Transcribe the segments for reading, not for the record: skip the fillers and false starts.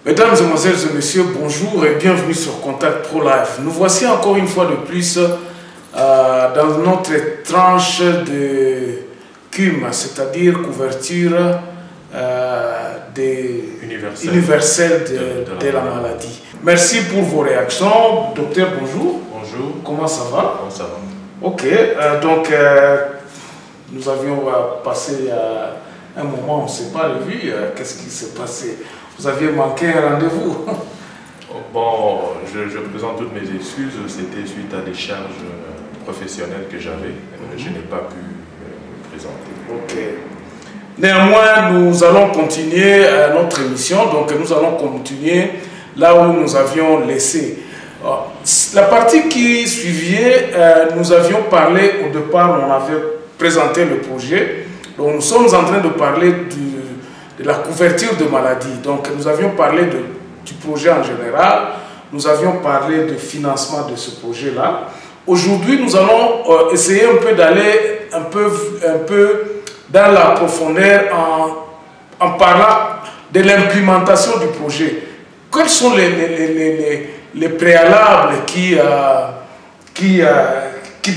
Mesdames, Mesdemoiselles et Messieurs, bonjour et bienvenue sur Contact Pro Life. Nous voici encore une fois de plus dans notre tranche de CUM, c'est-à-dire couverture universelle de la maladie. Merci pour vos réactions. Docteur, bonjour. Bonjour. Comment ça va? Bon, ça va. Ok, donc nous avions passé un moment, on ne s'est pas revu. Qu'est-ce qui s'est passé? Vous aviez manqué un rendez-vous? Bon, je présente toutes mes excuses. C'était suite à des charges professionnelles que j'avais. Je n'ai pas pu me présenter. Ok. Néanmoins, nous allons continuer notre émission. Donc, nous allons continuer là où nous avions laissé. La partie qui suivait, nous avions parlé au départ, on avait présenté le projet. Donc, nous sommes en train de parler de la couverture de maladies. Donc, nous avions parlé du projet en général. Nous avions parlé du financement de ce projet-là. Aujourd'hui, nous allons essayer un peu d'aller un peu dans la profondeur en parlant de l'implémentation du projet. Quels sont les préalables qui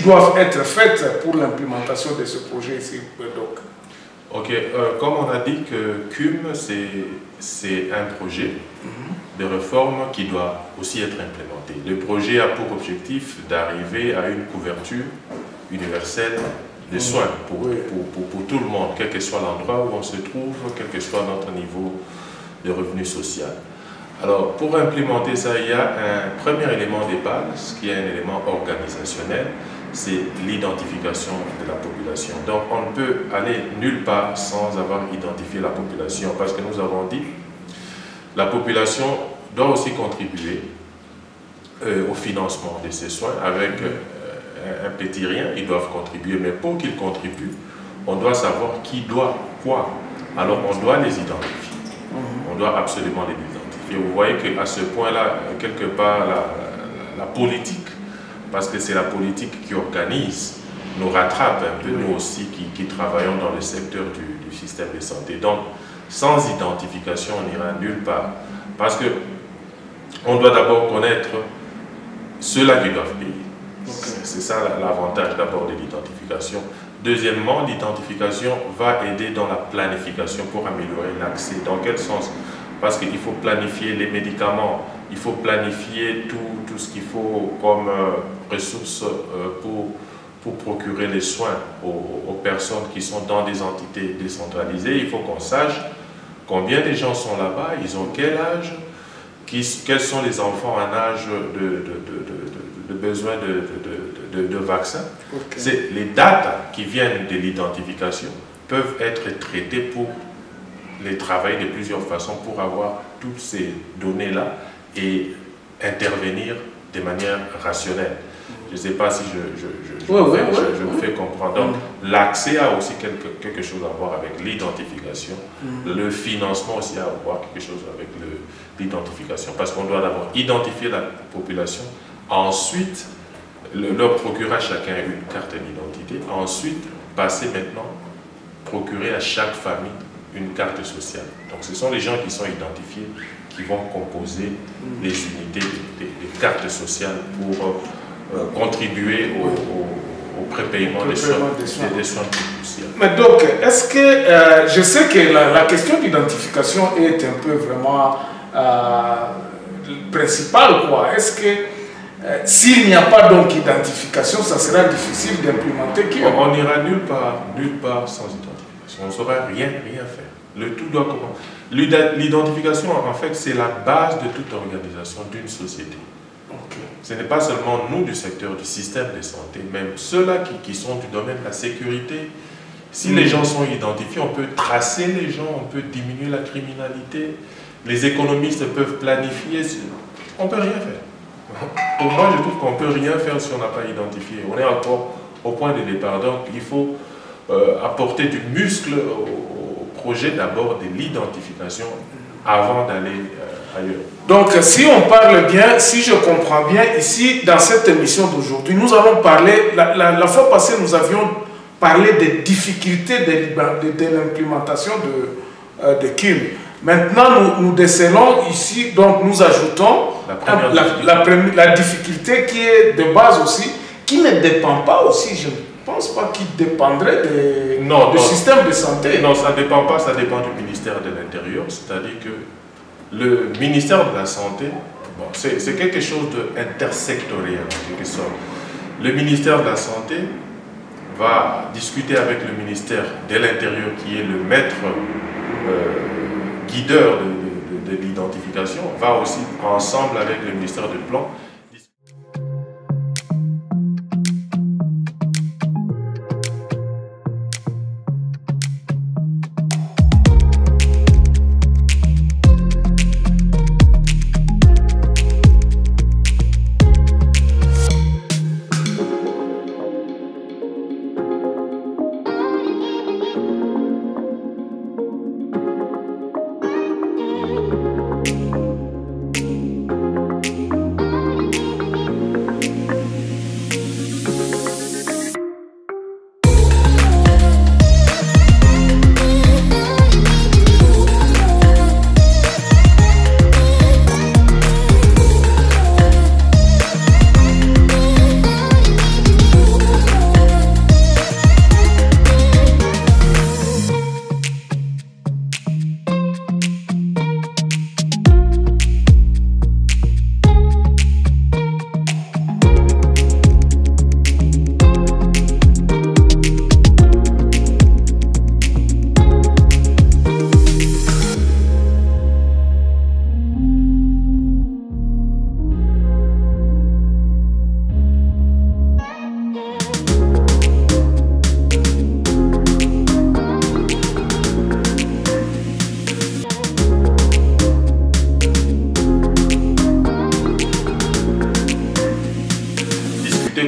doivent être faits pour l'implémentation de ce projet ici, donc? Ok, comme on a dit que CUM, c'est un projet de réforme qui doit aussi être implémenté. Le projet a pour objectif d'arriver à une couverture universelle des soins pour tout le monde, quel que soit l'endroit où on se trouve, quel que soit notre niveau de revenu social. Alors, pour implémenter ça, il y a un premier élément de base, qui est un élément organisationnel, c'est l'identification de la population. Donc, on ne peut aller nulle part sans avoir identifié la population, parce que nous avons dit, la population doit aussi contribuer au financement de ces soins avec un petit rien, ils doivent contribuer, mais pour qu'ils contribuent, on doit savoir qui doit quoi. Alors, on doit les identifier. On doit absolument les identifier. Vous voyez qu'à ce point-là, quelque part, la politique, parce que c'est la politique qui organise, nous rattrape un peu, nous aussi, qui travaillons dans le secteur du système de santé. Donc, sans identification, on n'ira nulle part. Parce que on doit d'abord connaître ceux-là qui doivent payer. C'est ça l'avantage d'abord de l'identification. Deuxièmement, l'identification va aider dans la planification pour améliorer l'accès. Dans quel sens? Parce qu'il faut planifier les médicaments, il faut planifier tout ce qu'il faut comme ressources pour procurer les soins aux personnes qui sont dans des entités décentralisées. Il faut qu'on sache combien de gens sont là-bas, ils ont quel âge, quels sont les enfants en âge de besoin de vaccins. Okay. Les dates qui viennent de l'identification peuvent être traitées pour les travailler de plusieurs façons pour avoir toutes ces données-là et intervenir de manière rationnelle. Je ne sais pas si je me fais comprendre. Donc, l'accès a aussi quelque chose à voir avec l'identification. Le financement aussi a à voir quelque chose avec l'identification. Parce qu'on doit d'abord identifier la population, ensuite leur procurer à chacun une carte d'identité, ensuite passer maintenant, procurer à chaque famille une carte sociale. Donc ce sont les gens qui sont identifiés qui vont composer les unités des cartes sociales pour contribuer au prépaiement des soins sociaux. Mais donc, est-ce que, je sais que la question d'identification est un peu vraiment principale, quoi. Est-ce que s'il n'y a pas donc d'identification, ça sera difficile d'implémenter? On n'ira nulle part sans identification. On ne saura rien faire. Le tout doit commencer. L'identification, en fait, c'est la base de toute organisation d'une société. Okay. Ce n'est pas seulement nous du secteur du système de santé, même ceux-là qui sont du domaine de la sécurité. Si les gens sont identifiés, on peut tracer les gens, on peut diminuer la criminalité. Les économistes peuvent planifier. On ne peut rien faire. Pour moi, je trouve qu'on ne peut rien faire si on n'a pas identifié. On est encore au point de départ. Donc, il faut apporter du muscle au projet d'abord de l'identification avant d'aller ailleurs. Donc, si on parle bien, si je comprends bien, ici, dans cette émission d'aujourd'hui, nous allons parler, la fois passée, nous avions parlé des difficultés de l'implémentation de CUM. Maintenant, nous décelons ici, donc nous ajoutons la difficulté qui est de base aussi, qui ne dépend pas aussi, je ne pense pas qu'il dépendrait du système de santé. Non, ça ne dépend pas, ça dépend du ministère de l'Intérieur, c'est-à-dire que le ministère de la Santé, bon, c'est quelque chose d'intersectoriel en quelque sorte. Le ministère de la Santé va discuter avec le ministère de l'Intérieur qui est le maître guideur de l'identification, va aussi ensemble avec le ministère du Plan.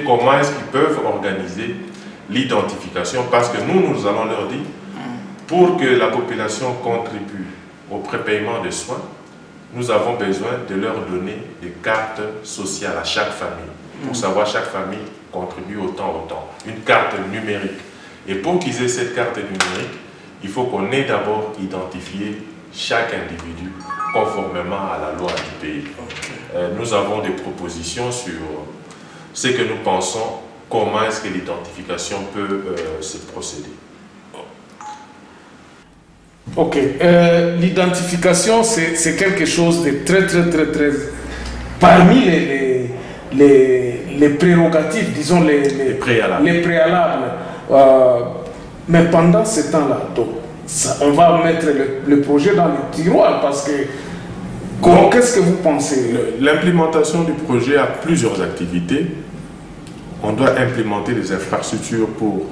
Comment est-ce qu'ils peuvent organiser l'identification, parce que nous allons leur dire, pour que la population contribue au prépaiement des soins, nous avons besoin de leur donner des cartes sociales à chaque famille, pour savoir chaque famille contribue autant. Une carte numérique. Et pour qu'ils aient cette carte numérique, il faut qu'on ait d'abord identifié chaque individu conformément à la loi du pays. Nous avons des propositions sur ce que nous pensons, comment est-ce que l'identification peut se procéder. Ok, l'identification c'est quelque chose de très parmi les prérogatives, disons les préalables. Mais pendant ce temps-là, on va mettre le projet dans le tiroir parce que qu'est-ce que vous pensez? L'implémentation du projet a plusieurs activités. On doit implémenter des infrastructures pour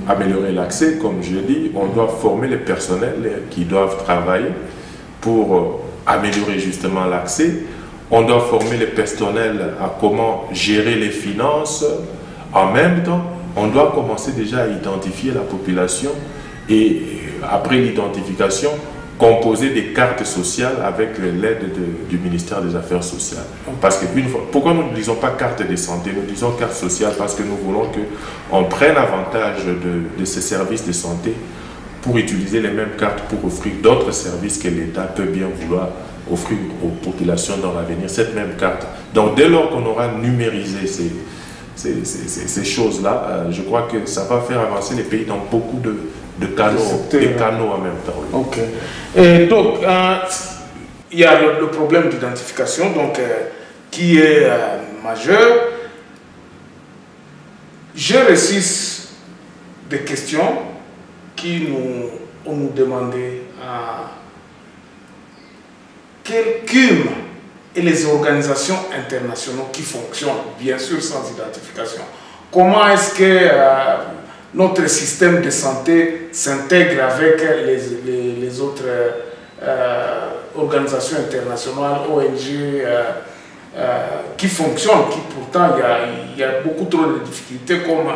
améliorer l'accès, comme je dis. On doit former les personnels qui doivent travailler pour améliorer justement l'accès. On doit former les personnels à comment gérer les finances. En même temps, on doit commencer déjà à identifier la population et après l'identification, composer des cartes sociales avec l'aide du ministère des Affaires sociales. Parce que pourquoi nous ne disons pas carte de santé, nous disons carte sociale parce que nous voulons qu'on prenne avantage de ces services de santé pour utiliser les mêmes cartes pour offrir d'autres services que l'État peut bien vouloir offrir aux populations dans l'avenir, cette même carte. Donc dès lors qu'on aura numérisé ces choses-là, je crois que ça va faire avancer les pays dans beaucoup de canaux en même temps. Oui. Ok. Et donc, il y a le problème d'identification qui est majeur. J'ai reçu des questions qui nous demandaient quel CUM et les organisations internationales qui fonctionnent, bien sûr sans identification. Comment est-ce que notre système de santé s'intègre avec les autres organisations internationales, ONG, qui fonctionnent, qui pourtant il y a beaucoup trop de difficultés comme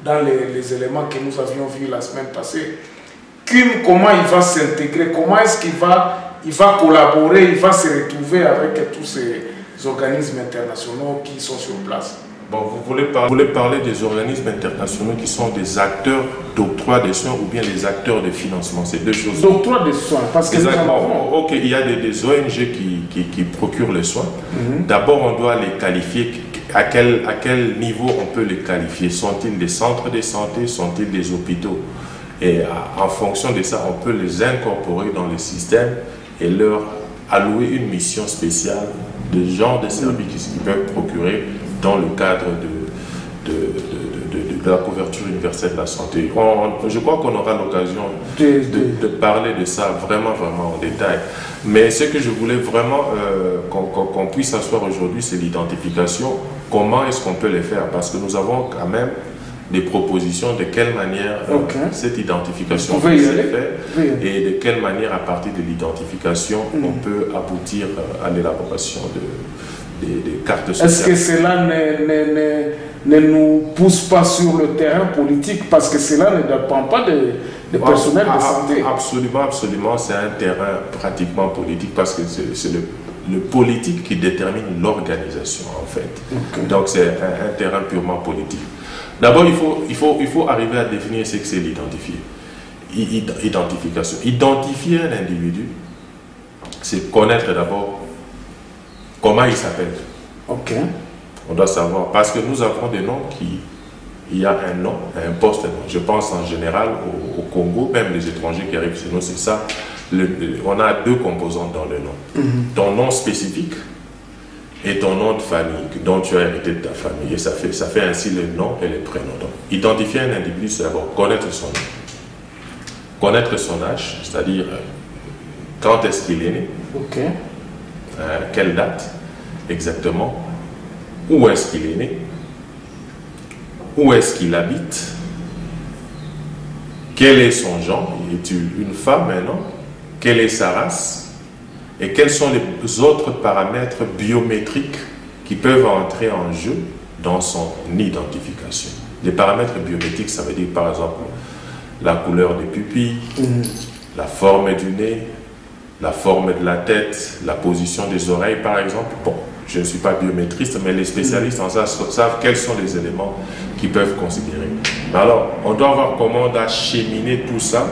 dans les éléments que nous avions vus la semaine passée. CUM, comment il va s'intégrer, comment est-ce qu'il va collaborer, il va se retrouver avec tous ces organismes internationaux qui sont sur place. Bon, vous voulez parler des organismes internationaux qui sont des acteurs d'octroi des soins ou bien les acteurs de financement, c'est deux choses. D'octroi des soins, parce que ok, il y a des ONG qui procurent les soins. D'abord, on doit les qualifier. À quel niveau on peut les qualifier? Sont-ils des centres de santé? Sont-ils des hôpitaux? Et en fonction de ça, on peut les incorporer dans le système et leur allouer une mission spéciale de genre de services qu'ils peuvent procurer dans le cadre de la couverture universelle de la santé. Je crois qu'on aura l'occasion de parler de ça vraiment en détail. Mais ce que je voulais vraiment qu'on puisse asseoir aujourd'hui, c'est l'identification. Comment est-ce qu'on peut les faire? Parce que nous avons quand même des propositions de quelle manière cette identification peut se faire et de quelle manière, à partir de l'identification, on peut aboutir à l'élaboration des cartes sociales. Est-ce que cela ne nous pousse pas sur le terrain politique, parce que cela ne dépend pas des personnels de santé? Absolument, c'est un terrain pratiquement politique, parce que c'est le politique qui détermine l'organisation, en fait. Donc c'est un terrain purement politique. D'abord, il faut arriver à définir ce que c'est l'identification. Identifier un individu, c'est connaître d'abord comment il s'appelle. On doit savoir, parce que nous avons des noms il y a un nom, un poste. Je pense en général au Congo, même les étrangers qui arrivent chez nous, c'est ça. On a deux composantes dans le nom. Ton nom spécifique et ton nom de famille dont tu as hérité de ta famille. Et ça fait ainsi le nom et le prénom. Donc, identifier un individu, c'est d'abord connaître son nom. Connaître son âge, c'est-à-dire quand est-ce qu'il est né, quelle date exactement, où est-ce qu'il est né, où est-ce qu'il habite, quel est son genre, es-tu une femme, un homme, quelle est sa race, et quels sont les autres paramètres biométriques qui peuvent entrer en jeu dans son identification. Les paramètres biométriques, ça veut dire par exemple la couleur des pupilles, la forme du nez, la forme de la tête, la position des oreilles par exemple. Bon, je ne suis pas biométriste, mais les spécialistes en ça savent quels sont les éléments qu'ils peuvent considérer. Alors, on doit voir comment on a cheminé tout ça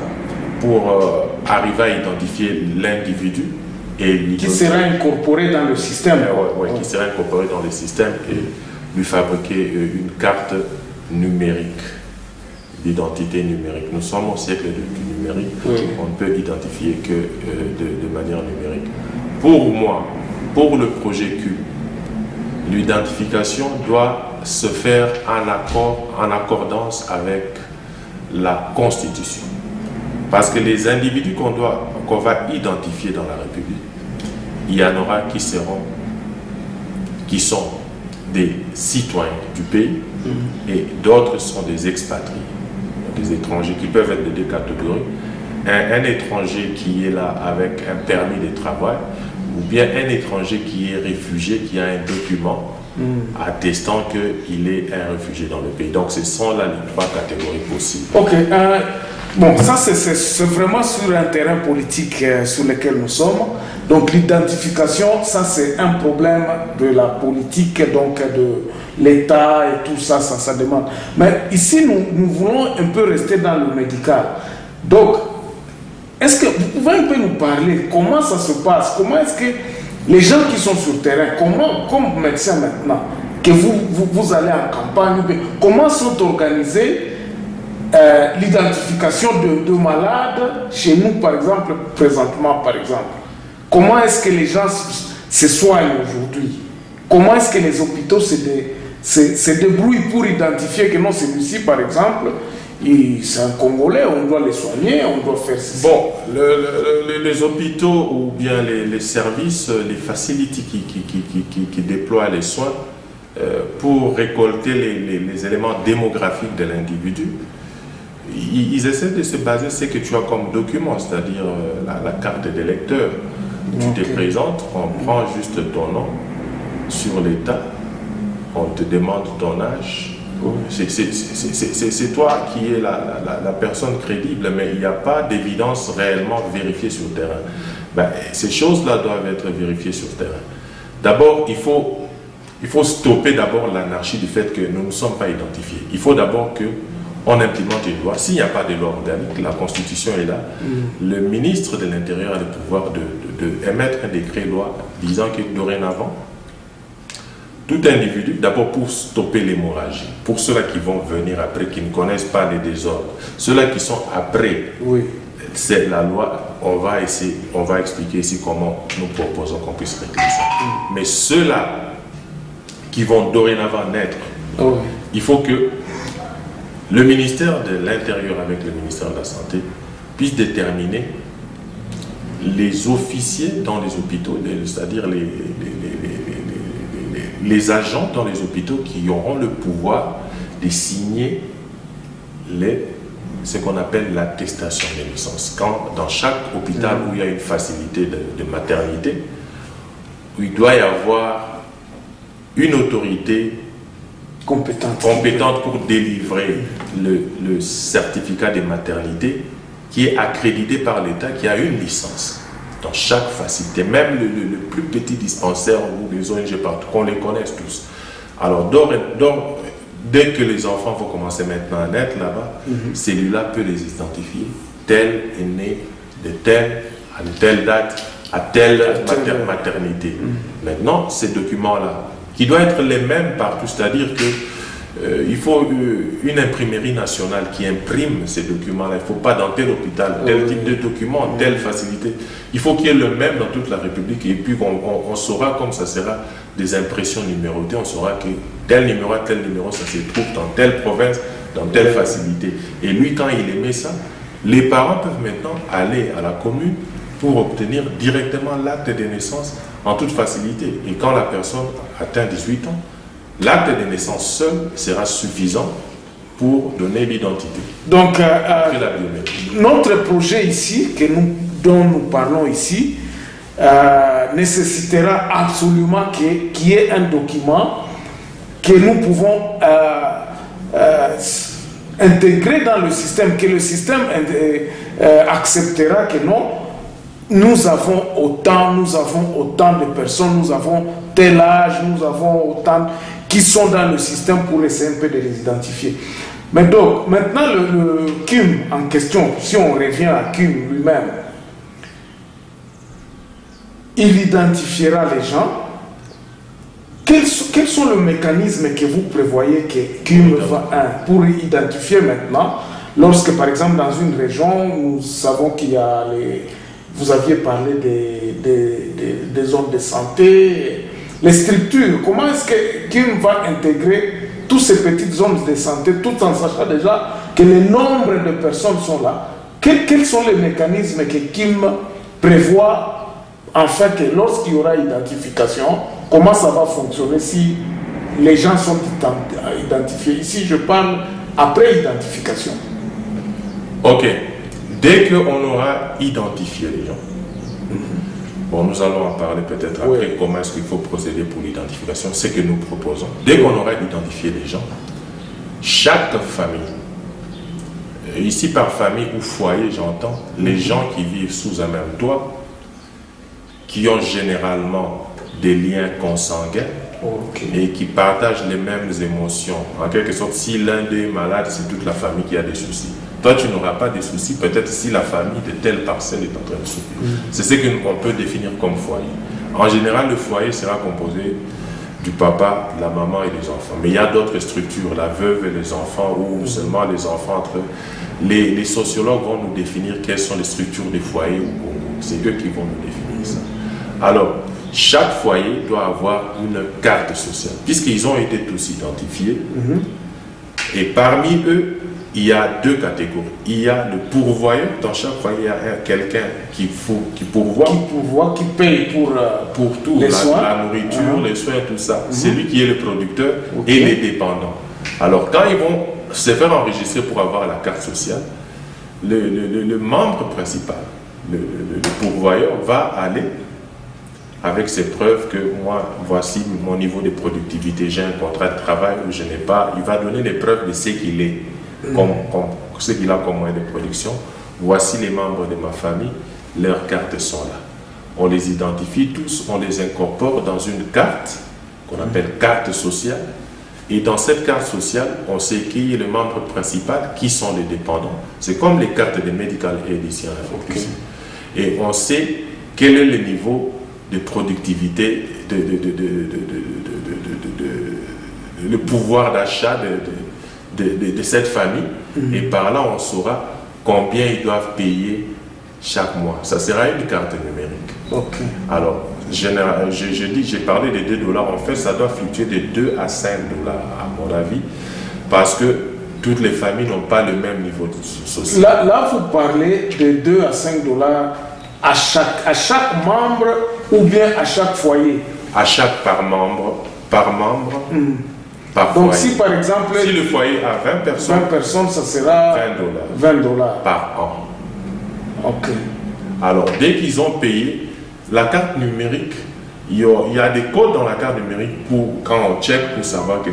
pour arriver à identifier l'individu. Qui sera incorporé dans le système. Qui sera incorporé dans le système et lui fabriquer une carte numérique, d'identité numérique. Nous sommes au siècle du numérique, on ne peut identifier que de manière numérique. Pour moi, pour le projet Q, l'identification doit se faire en accordance avec la Constitution. Parce que les individus qu'on va identifier dans la République, il y en aura qui sont des citoyens du pays et d'autres sont des expatriés, des étrangers qui peuvent être de deux catégories. Un étranger qui est là avec un permis de travail ou bien un étranger qui est réfugié, qui a un document attestant qu'il est un réfugié dans le pays. Donc ce sont là les trois catégories possibles. Bon, ça c'est vraiment sur un terrain politique sur lequel nous sommes. Donc l'identification, ça c'est un problème de la politique, donc de l'État et tout ça, ça demande. Mais ici, nous voulons un peu rester dans le médical. Donc, est-ce que vous pouvez un peu nous parler comment ça se passe? Comment est-ce que les gens qui sont sur le terrain, comment, comme médecin maintenant, que vous allez en campagne, comment sont organisés l'identification de malades chez nous, par exemple, présentement, par exemple? Comment est-ce que les gens se soignent aujourd'hui? Comment est-ce que les hôpitaux se débrouillent pour identifier que non, celui-ci, par exemple, c'est un Congolais, on doit les soigner, on doit faire ceci? Bon, les hôpitaux ou bien les services, les facilités qui déploient les soins pour récolter les éléments démographiques de l'individu, ils essaient de se baser sur ce que tu as comme document, c'est-à-dire la carte d'électeur. Tu te présentes, on prend juste ton nom sur l'état, on te demande ton âge. C'est toi qui es la personne crédible, mais il n'y a pas d'évidence réellement vérifiée sur le terrain. Ces choses-là doivent être vérifiées sur le terrain. D'abord, il faut il faut stopper d'abord l'anarchie du fait que nous ne sommes pas identifiés. Il faut d'abord qu'on implémente une loi. S'il n'y a pas de loi organique, la Constitution est là. Le ministre de l'Intérieur a le pouvoir d'émettre un décret-loi disant que dorénavant, tout individu, d'abord pour stopper l'hémorragie, pour ceux-là qui vont venir après, qui ne connaissent pas les désordres, ceux-là qui sont après, c'est la loi, on va expliquer ici comment nous proposons qu'on puisse régler ça. Mais ceux-là qui vont dorénavant naître, il faut que le ministère de l'Intérieur avec le ministère de la Santé puisse déterminer les officiers dans les hôpitaux, c'est-à-dire les agents dans les hôpitaux qui auront le pouvoir de signer ce qu'on appelle l'attestation de naissance. Quand dans chaque hôpital où il y a une facilité de maternité, où il doit y avoir une autorité compétente pour délivrer le certificat de maternité qui est accrédité par l'État, qui a une licence dans chaque facilité, même le plus petit dispensaire ou les ONG partout, qu'on les connaisse tous. Alors, dès que les enfants vont commencer maintenant à naître là-bas, celui-là peut les identifier. Tel est né de telle à telle date, à telle maternité. Maintenant, ces documents-là, qui doivent être les mêmes partout, c'est-à-dire que il faut une imprimerie nationale qui imprime ces documents-là. Il ne faut pas dans tel hôpital, tel type de document, telle facilité. Il faut qu'il y ait le même dans toute la République et puis on saura, comme ça sera des impressions numérotées, on saura que tel numéro, ça se trouve dans telle province, dans telle facilité. Et lui, quand il émet ça, les parents peuvent maintenant aller à la commune pour obtenir directement l'acte de naissance en toute facilité. Et quand la personne atteint 18 ans, l'acte de naissance seul sera suffisant pour donner l'identité. Donc, notre projet ici, dont nous parlons ici, nécessitera absolument qu'il y ait un document que nous pouvons intégrer dans le système, que le système acceptera que non, nous avons autant de personnes, nous avons tel âge, nous avons autant qui sont dans le système pour essayer un peu de les identifier. Mais donc, maintenant, le CUM en question, si on revient à CUM lui-même, il identifiera les gens. Quels sont les mécanismes que vous prévoyez que CUM va pour identifier maintenant, lorsque par exemple dans une région, nous savons qu'il y a vous aviez parlé des zones de santé, les structures, comment est-ce que CUM va intégrer toutes ces petites zones de santé, tout en sachant déjà que le nombre de personnes sont là? Quels sont les mécanismes que CUM prévoit, afin que lorsqu'il y aura identification, comment ça va fonctionner si les gens sont identifiés? Ici, je parle après identification. Ok. Dès qu'on aura identifié les gens, bon, nous allons en parler peut-être après, comment est-ce qu'il faut procéder pour l'identification, ce que nous proposons. Dès qu'on aura identifié les gens, chaque famille, ici par famille ou foyer, j'entends, les gens qui vivent sous un même toit, qui ont généralement des liens consanguins et qui partagent les mêmes émotions. En quelque sorte, si l'un d'eux est malade, c'est toute la famille qui a des soucis. Toi, tu n'auras pas de soucis, peut-être si la famille de telle parcelle est en train de souffrir. C'est ce qu'on peut définir comme foyer. En général, le foyer sera composé du papa, de la maman et des enfants. Mais il y a d'autres structures, la veuve et les enfants, ou seulement les enfants entre eux. Les sociologues vont nous définir quelles sont les structures des foyers au Congo. C'est eux qui vont nous définir ça. Alors, chaque foyer doit avoir une carte sociale, puisqu'ils ont été tous identifiés. Et parmi eux, il y a deux catégories. Il y a le pourvoyeur. Dans chaque foyer, il y a quelqu'un qui pourvoit. Qui paye pour tout, les soins. La nourriture, les soins, tout ça. C'est lui qui est le producteur et les dépendants. Alors, quand ils vont se faire enregistrer pour avoir la carte sociale, le membre principal, le pourvoyeur, va aller avec ses preuves que moi, voici mon niveau de productivité, j'ai un contrat de travail ou je n'ai pas. Il va donner les preuves de ce qu'il est. Ce qu'il a comme moyen de production. Voici les membres de ma famille, leurs cartes sont là. On les identifie tous, on les incorpore dans une carte qu'on appelle carte sociale. Et dans cette carte sociale, on sait qui est le membre principal, qui sont les dépendants. C'est comme les cartes de medical aid ici en Afrique. Et on sait quel est le niveau de productivité, le pouvoir d'achat de cette famille. Et par là, on saura combien ils doivent payer chaque mois. Ça sera une carte numérique. Alors, j'ai parlé de $2. En fait, ça doit fluctuer de 2 à 5 $, à mon avis, parce que toutes les familles n'ont pas le même niveau social. Là, vous parlez de 2 à 5 $ à chaque membre ou bien à chaque foyer? À chaque par membre, par donc, foyer. si par exemple, si le foyer a 20 personnes, ça sera 20 $. Par an. Ok. Alors, dès qu'ils ont payé, la carte numérique, il y a des codes dans la carte numérique pour quand on check pour savoir que